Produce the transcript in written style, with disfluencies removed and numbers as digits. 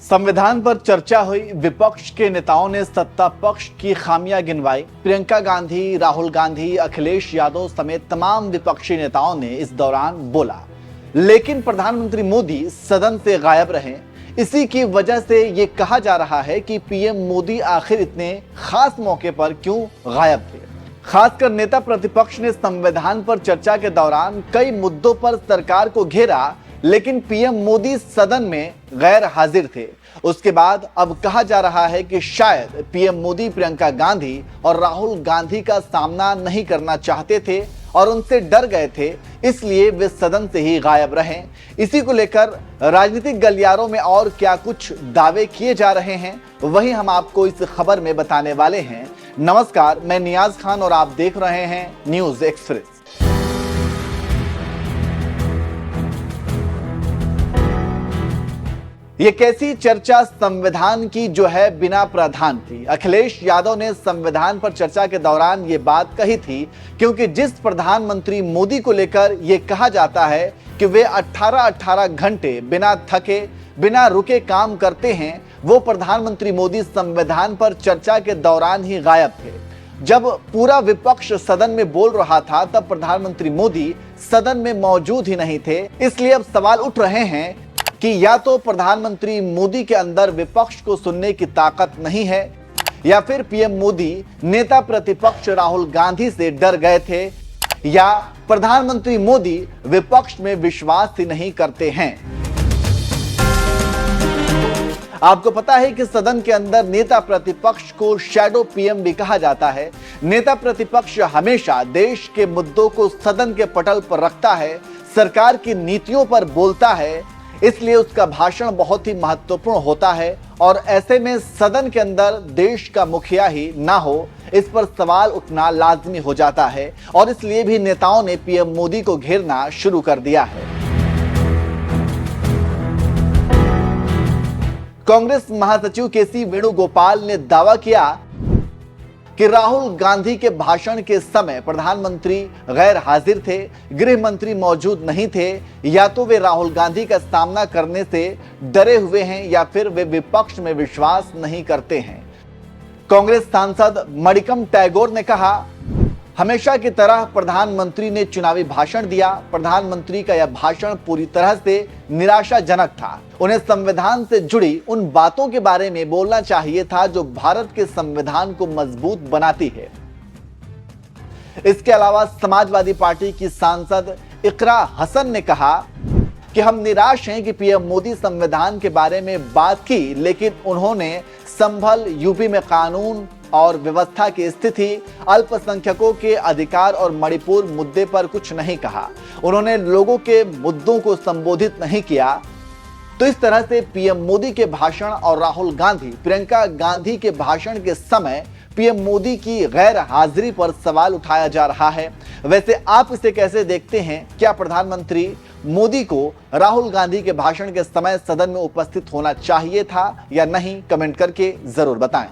संविधान पर चर्चा हुई। विपक्ष के नेताओं ने सत्ता पक्ष की खामियां गिनवाई। प्रियंका गांधी, राहुल गांधी, अखिलेश यादव समेत तमाम विपक्षी नेताओं ने इस दौरान बोला, लेकिन प्रधानमंत्री मोदी सदन से गायब रहे। इसी की वजह से ये कहा जा रहा है कि पीएम मोदी आखिर इतने खास मौके पर क्यों गायब थे। खासकर नेता प्रतिपक्ष ने संविधान पर चर्चा के दौरान कई मुद्दों पर सरकार को घेरा, लेकिन पीएम मोदी सदन में गैर हाजिर थे। उसके बाद अब कहा जा रहा है कि शायद पीएम मोदी प्रियंका गांधी और राहुल गांधी का सामना नहीं करना चाहते थे और उनसे डर गए थे, इसलिए वे सदन से ही गायब रहे। इसी को लेकर राजनीतिक गलियारों में और क्या कुछ दावे किए जा रहे हैं, वही हम आपको इस खबर में बताने वाले हैं। नमस्कार, मैं नियाज खान और आप देख रहे हैं न्यूज एक्सप्रेस। ये कैसी चर्चा संविधान की जो है बिना प्रावधान की। अखिलेश यादव ने संविधान पर चर्चा के दौरान ये बात कही थी, क्योंकि जिस प्रधानमंत्री मोदी को लेकर ये कहा जाता है कि वे 18-18 घंटे बिना थके बिना रुके काम करते हैं, वो प्रधानमंत्री मोदी संविधान पर चर्चा के दौरान ही गायब थे। जब पूरा विपक्ष सदन में बोल रहा था, तब प्रधानमंत्री मोदी सदन में मौजूद ही नहीं थे। इसलिए अब सवाल उठ रहे हैं कि या तो प्रधानमंत्री मोदी के अंदर विपक्ष को सुनने की ताकत नहीं है, या फिर पीएम मोदी नेता प्रतिपक्ष राहुल गांधी से डर गए थे, या प्रधानमंत्री मोदी विपक्ष में विश्वास ही नहीं करते हैं। आपको पता है कि सदन के अंदर नेता प्रतिपक्ष को शैडो पीएम भी कहा जाता है। नेता प्रतिपक्ष हमेशा देश के मुद्दों को सदन के पटल पर रखता है, सरकार की नीतियों पर बोलता है, इसलिए उसका भाषण बहुत ही महत्वपूर्ण होता है। और ऐसे में सदन के अंदर देश का मुखिया ही ना हो, इस पर सवाल उठना लाजमी हो जाता है, और इसलिए भी नेताओं ने पीएम मोदी को घेरना शुरू कर दिया है। कांग्रेस महासचिव केसी वेणुगोपाल ने दावा किया कि राहुल गांधी के भाषण के समय प्रधानमंत्री गैर हाजिर थे, गृह मंत्री मौजूद नहीं थे, या तो वे राहुल गांधी का सामना करने से डरे हुए हैं, या फिर वे विपक्ष में विश्वास नहीं करते हैं। कांग्रेस सांसद मणिकम टैगोर ने कहा, हमेशा की तरह प्रधानमंत्री ने चुनावी भाषण दिया। प्रधानमंत्री का यह भाषण पूरी तरह से निराशाजनक था। उन्हें संविधान से जुड़ी उन बातों के बारे में बोलना चाहिए था जो भारत के संविधान को मजबूत बनाती है। इसके अलावा समाजवादी पार्टी की सांसद इकरा हसन ने कहा कि हम निराश हैं कि पीएम मोदी संविधान के बारे में बात की, लेकिन उन्होंने संभल, यूपी में कानून और व्यवस्था की स्थिति, अल्पसंख्यकों के अधिकार और मणिपुर मुद्दे पर कुछ नहीं कहा। उन्होंने लोगों के मुद्दों को संबोधित नहीं किया। तो इस तरह से पीएम मोदी के भाषण और राहुल गांधी, प्रियंका गांधी के भाषण के समय पीएम मोदी की गैर हाजिरी पर सवाल उठाया जा रहा है। वैसे आप इसे कैसे देखते हैं? क्या प्रधानमंत्री मोदी को राहुल गांधी के भाषण के समय सदन में उपस्थित होना चाहिए था या नहीं? कमेंट करके जरूर बताएं।